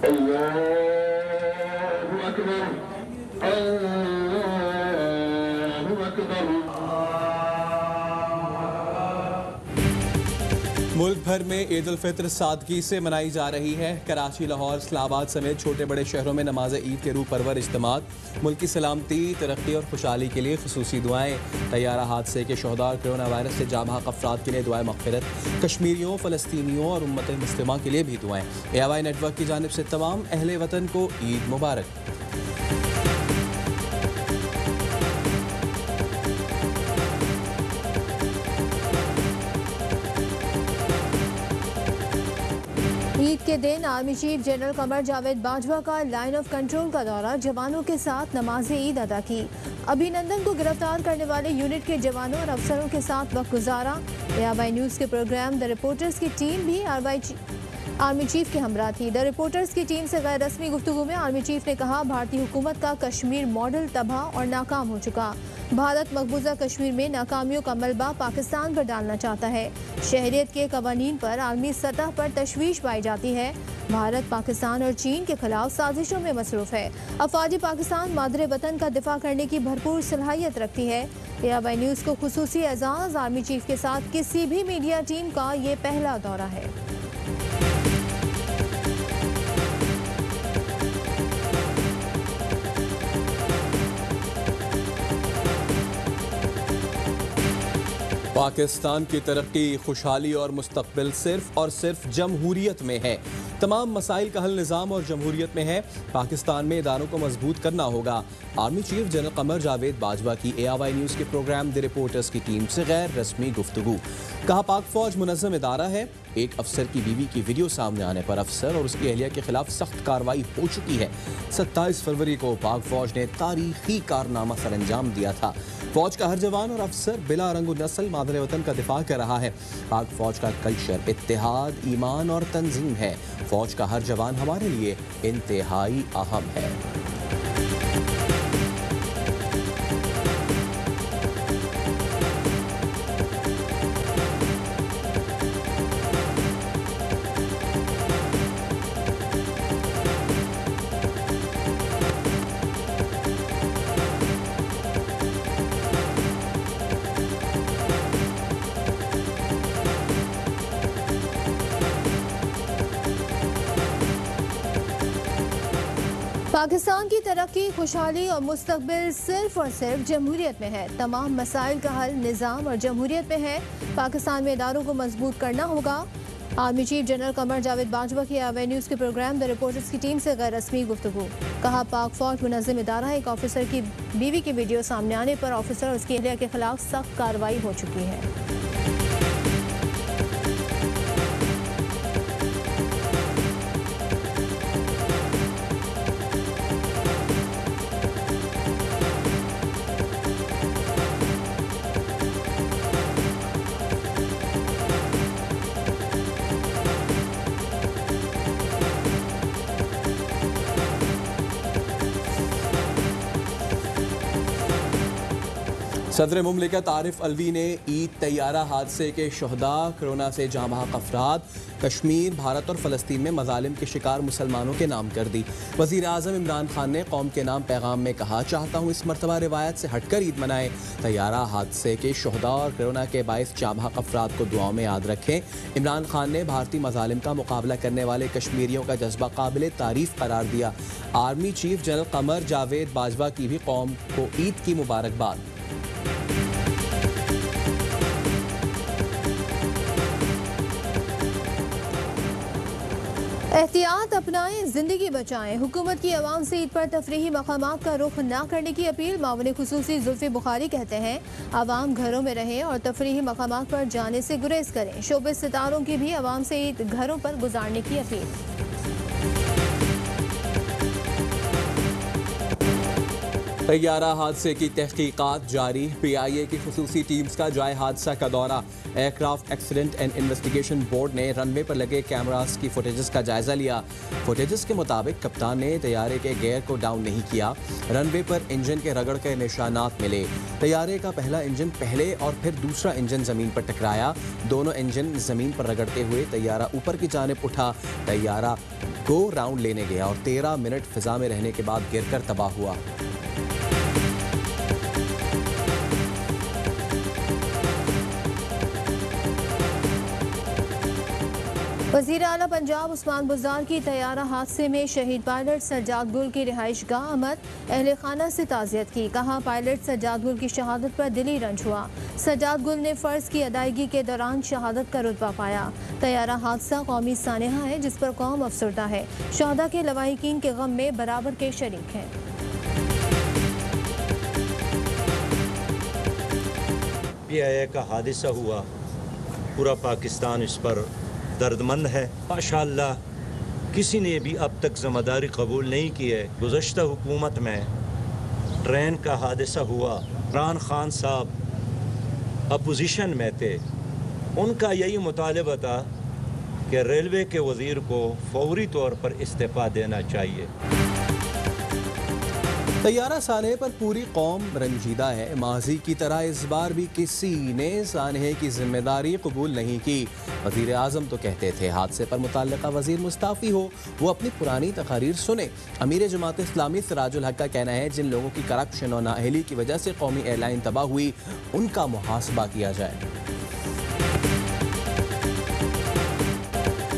अल्लाहु अकबर, अल्लाहु अकबर। मुल्क भर में ईद उल फित्र सादगी से मनाई जा रही है। कराची, लाहौर, इस्लामाबाद समेत छोटे बड़े शहरों में नमाज ईद के रूह परवर इज्तिमात, मुल्क की सलामती, तरक्की और खुशहाली के लिए खुसूसी दुआएं, तैयारा हादसे के शोहदा और कोरोना वायरस से जाँ बहक अफराद के लिए दुआएं मग़फ़िरत, कश्मीरियों, फ़लस्तीनियों और उम्मत मुस्लिमा के लिए भी दुआएं। AIY नेटवर्क की जानिब से तमाम अहले वतन को ईद मुबारक। ईद के दिन army chief general Qamar Javed Bajwa का लाइन ऑफ कंट्रोल का दौरा, जवानों के साथ नमाज ईद अदा की। अभिनंदन को गिरफ्तार करने वाले यूनिट के जवानों और अफसरों के साथ वक्त गुजारा। AIY न्यूज़ के प्रोग्राम द रिपोर्टर्स की टीम भी आर्मी चीफ के हमरा थी। द रिपोर्टर्स की टीम से गैर रस्मी गुफ्तगू में आर्मी चीफ ने कहा, भारतीय हुकूमत का कश्मीर मॉडल तबाह और नाकाम हो चुका। भारत मकबूजा कश्मीर में नाकामियों का मलबा पाकिस्तान पर डालना चाहता है। शहरियत के कवानीन पर आलमी सतह पर तशवीश पाई जाती है। भारत पाकिस्तान और चीन के खिलाफ साजिशों में मसरूफ है। अफवाज पाकिस्तान मादरे वतन का दिफा करने की भरपूर सलाहियत रखती है। AIY न्यूज़ को खुसूसी एजाज़, आर्मी चीफ के साथ किसी भी मीडिया टीम का ये पहला दौरा है। पाकिस्तान की तरक्की, खुशहाली और मुस्तकबिल सिर्फ और सिर्फ जमहूरियत में है। तमाम मसाइल का हल निज़ाम और जमहूरियत में है। पाकिस्तान में इदारों को मजबूत करना होगा। Army chief general Qamar Javed Bajwa की AIY न्यूज़ के प्रोग्राम द रिपोर्टर्स की टीम से गैर रस्मी गुफ्तगू। कहा, पाक फौज मुनज़्ज़म इदारा है। एक अफसर की बीवी की वीडियो सामने आने पर अफसर और उसकी अहलिया के खिलाफ सख्त कार्रवाई हो चुकी है। 27 फरवरी को पाक फौज ने तारीखी कारनामा सर अंजाम दिया था। फौज का हर जवान और अफसर बिला रंग नस्ल मादरे वतन का दिफा कर रहा है। पाक फौज का कल्चर इत्तेहाद, ईमान और तंजीम है। फौज का हर जवान हमारे लिए इंतहाई अहम है। पाकिस्तान की तरक्की, खुशहाली और मुस्तकबिल सिर्फ और सिर्फ जमहूरियत में है। तमाम मसाइल का हल निज़ाम और जमहूरियत में है। पाकिस्तान में इदारों को मजबूत करना होगा। Army chief general Qamar Javed Bajwa की AIY न्यूज़ के प्रोग्राम द रिपोर्टर्स की टीम से गैर रस्मी गुफ्तगू। कहा, पाक फौज मुनज़्ज़म इदारा है। एक ऑफिसर की बीवी की वीडियो सामने आने पर ऑफिसर और उसकी अहलिया के खिलाफ सख्त कार्रवाई हो चुकी है। सदर मुमलिकत आरिफ अलवी ने ईद तैयारा हादसे के शोहदा, कोरोना से जाँ बहक अफराद, कश्मीर, भारत और फ़लस्तीन में मज़ालिम के शिकार मुसलमानों के नाम कर दी। वज़ीर आज़म इमरान खान ने कौम के नाम पैगाम में कहा, चाहता हूँ इस मरतबा रिवायत से हटकर ईद मनाएं। तैयारा हादसे के शोहदा और कोरोना के बाइस जाँ बहक अफराद को दुआओं में याद रखें। इमरान खान ने भारतीय मज़ालिम का मुकाबला करने वाले कश्मीरियों का जज्बा काबिल तारीफ़ करार दिया। Army chief general Qamar Javed Bajwa की भी कौम को ईद की मुबारकबाद। एहतियात अपनाएं, जिंदगी बचाएं। हुकूमत की अवाम से ईद पर तफरीही मकामात का रुख न करने की अपील। मामून खुसूसी जुल्फी बुखारी कहते हैं, अवाम घरों में रहें और तफरीही मकामात पर जाने से गुरेज करें। शोबिज़ सितारों की भी अवाम से ईद घरों पर गुजारने की अपील। तैयारा हादसे की तहकीकात जारी। PIA की खुसूसी टीम्स का जाए हादसा का दौरा। Aircraft accident and investigation board ने रनवे पर लगे कैमरास की फुटेजेस का जायजा लिया। फुटेजेस के मुताबिक कप्तान ने तैयारे के गियर को डाउन नहीं किया। रनवे पर इंजन के रगड़ के निशानात मिले। तैयारे का पहला इंजन पहले और फिर दूसरा इंजन जमीन पर टकराया। दोनों इंजन जमीन पर रगड़ते हुए तैयारा ऊपर की जानिब उठा। तैयारा 2 राउंड लेने गया और 13 मिनट फिजा में रहने के बाद गिरकर तबाह हुआ। वज़ीर आला पंजाब उस्मान बुज़दार की तैयारा हादसे में शहीद पायलट सज्जाद गुल की रिहाइश गाह आमद। अहले खाना से ताज़ियत की। कहा पायलट सज्जाद गुल की शहादत पर दिली रंज हुआ। सज्जाद गुल ने फ़र्ज़ की अदायगी के दौरान शहादत का रुतबा पाया। तैयारा हादसा कौमी सानेहा है जिस पर कौम अफसरदा है। शहदा के लवाहिकीन के गम में बराबर के शरीक हैं। PIA का हादसा हुआ, पूरा पाकिस्तान इस पर दर्दमंद है। माशाअल्लाह किसी ने भी अब तक ज़िम्मेदारी कबूल नहीं की है। गुज़श्ता हुकूमत में ट्रेन का हादसा हुआ, इमरान खान साहब अपोजिशन में थे, उनका यही मुतालबा था कि रेलवे के वज़ीर को फौरी तौर पर इस्तीफ़ा देना चाहिए। तैयारा सानहे पर पूरी कौम रंजीदा है। माजी की तरह इस बार भी किसी ने सानहे की जिम्मेदारी कबूल नहीं की। वज़ीर आज़म तो कहते थे हादसे पर मुतल्लिका वज़ीर मुस्ताफ़ी हो, वो अपनी पुरानी तकारीर सुने। अमीर जमात इस्लामी सिराजुल हक का कहना है जिन लोगों की करप्शन और नाअहली की वजह से कौमी एयरलाइन तबाह हुई उनका मुहासबा किया जाए।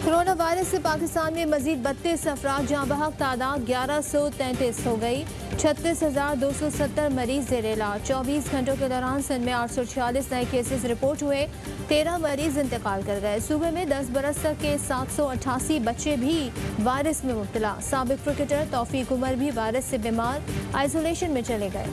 कोरोना वायरस से पाकिस्तान में मजीद 32 अफराद जहाँ बहक तादाद 1133 हो गई। 36,270 मरीज ज़ेर इलाज। 24 घंटों के दौरान सिंध में 846 नए केसेस रिपोर्ट हुए। 13 मरीज इंतकाल कर गए। सूबे में 10 बरस तक के 788 बच्चे भी वायरस में मुब्तला। साबिक क्रिकेटर तौफीक उमर भी वायरस से बीमार आइसोलेशन में चले गए।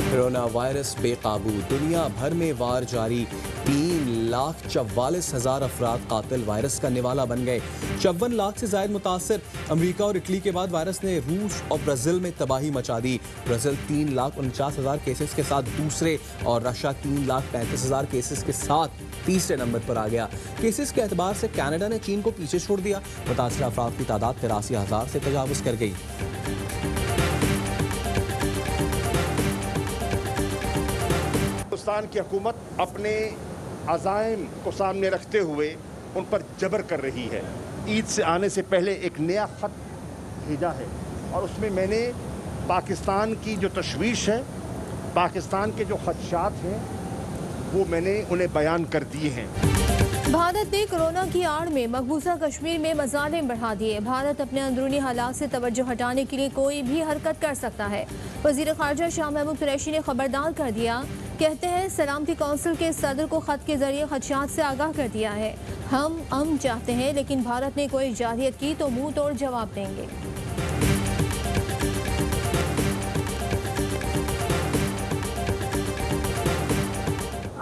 कोरोना वायरस बेकाबू। दुनिया भर में वार जारी। 3,44,000 अफराद कातिल वायरस का निवाला बन गए। 54 लाख से ज्यादा मुतासर। अमेरिका और इटली के बाद वायरस ने रूस और ब्राज़ील में तबाही मचा दी। ब्राज़ील 3,49,000 केसेस के साथ दूसरे और रशिया 3,35,000 केसेस के साथ तीसरे नंबर पर आ गया। केसेस के एतबार से कनाडा ने चीन को पीछे छोड़ दिया। मुतासर अफराद की तादाद 83,000 से तजावुज़ कर गई। पाकिस्तान की हुकूमत अपने अज़ाइम को सामने रखते हुए उन पर जबर कर रही है। ईद से आने से पहले एक नया ख़त भेजा है और उसमें मैंने पाकिस्तान की जो तशवीश है, पाकिस्तान के जो खदशात हैं, वो मैंने उन्हें बयान कर दिए हैं। भारत ने कोरोना की आड़ में मकबूजा कश्मीर में मज़ालिम बढ़ा दिए। भारत अपने अंदरूनी हालात से तवज्जो हटाने के लिए कोई भी हरकत कर सकता है। वज़ीर ख़ारजा शाह महमूद कुरैशी ने खबरदार कर दिया। कहते हैं सलामती कौंसिल के सदर को ख़त के ज़रिए खदशात से आगाह कर दिया है। हम अमन चाहते हैं लेकिन भारत ने कोई जारहियत की तो मुंह तोड़ जवाब देंगे।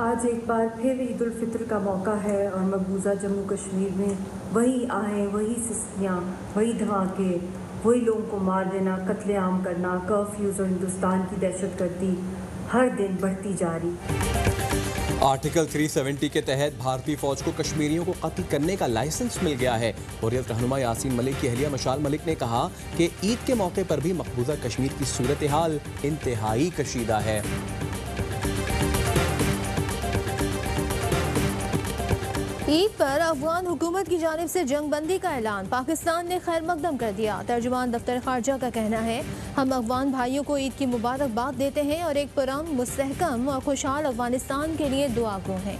आज एक बार फिर ईद उल फित्र का मौका है और मकबूजा जम्मू कश्मीर में वही आहें, वही सिस्कियाँ, वही धमाके, वही लोगों को मार देना, कत्लेआम करना, कर्फ्यूज़ और हिंदुस्तान की दहशतगर्दी हर दिन बढ़ती जा रही। आर्टिकल 370 के तहत भारतीय फौज को कश्मीरियों को कत्ल करने का लाइसेंस मिल गया है। हुर्रियत रहनुमा यासीन मलिक की अहलिया मशाल मलिक ने कहा कि ईद के मौके पर भी मकबूजा कश्मीर की सूरत हाल इंतहाई कशीदा है। ईद पर अफगान हुकूमत की जानिब से जंग बंदी का ऐलान। पाकिस्तान ने खैर मकदम कर दिया। तर्जुमान दफ्तर खारजा का कहना है हम अफगान भाइयों को ईद की मुबारकबाद देते हैं और एक पुरअमन, मुस्तहकम और खुशहाल अफगानिस्तान के लिए दुआ गो हैं।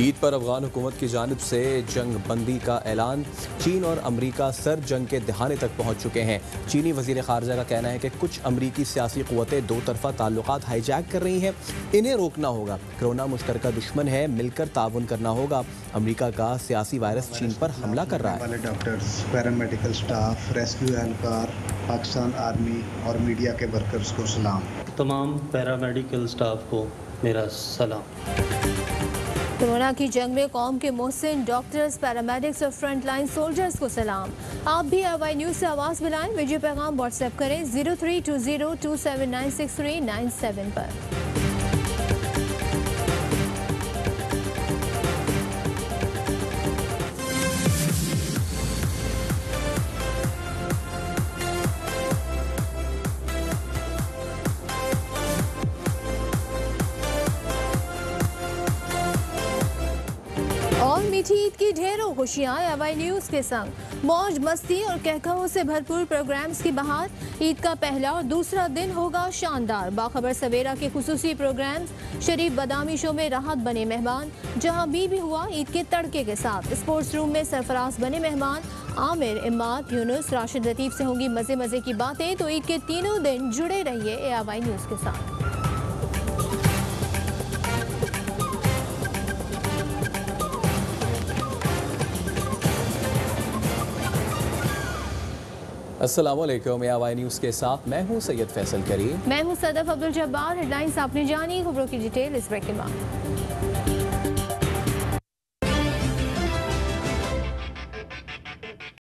ईद पर अफगान हुकूमत की जानिब से जंग बंदी का ऐलान। चीन और अमरीका सर जंग के दहाने तक पहुँच चुके हैं। चीनी वज़ीर ख़ारजा का कहना है कि कुछ अमरीकी सियासी क़ुव्वतें दो तरफ़ा ताल्लुकात हाईजैक कर रही हैं, इन्हें रोकना होगा। कोरोना मुश्तरका दुश्मन है, मिलकर ताउन करना होगा। अमरीका का सियासी वायरस चीन पर हमला कर रहा है। डॉक्टर्स, पैरामेडिकल स्टाफ, रेस्क्यू एहलकार, पाकिस्तान आर्मी और मीडिया के वर्कर्स को सलाम। तमाम पैरामेडिकल स्टाफ को मेरा सलाम। कोरोना की जंग में कौम के मोहसिन डॉक्टर्स, पैरामेडिक्स और फ्रंट लाइन सोल्जर्स को सलाम। आप भी AY न्यूज़ से आवाज़ मिलाएं। वीडियो पैगाम व्हाट्सएप करें 032027963997 पर। और मीठी ईद की ढेरों खुशियाँ AY न्यूज़ के संग। मौज मस्ती और कहकहों से भरपूर प्रोग्राम्स की बहार। ईद का पहला और दूसरा दिन होगा शानदार। बाखबर सवेरा के खुसूसी प्रोग्राम्स। शरीफ बादामी शो में राहत बने मेहमान। जहां भी हुआ ईद के तड़के के साथ। स्पोर्ट्स रूम में सरफराज बने मेहमान। आमिर, इमाद, यूनुस, राशिद लतीफ़ से होंगी मज़े मज़े की बातें। तो ईद के तीनों दिन जुड़े रहिए AY न्यूज़ के साथ। अस्सलामुअलैकुम, AY न्यूज़ के साथ मैं हूं सैयद फैसल करीम। मैं हूं सदफ अब्दुल जब्बार। हेडलाइंस आपने जानी, खबरों की डिटेल इस ब्रेक के बाद।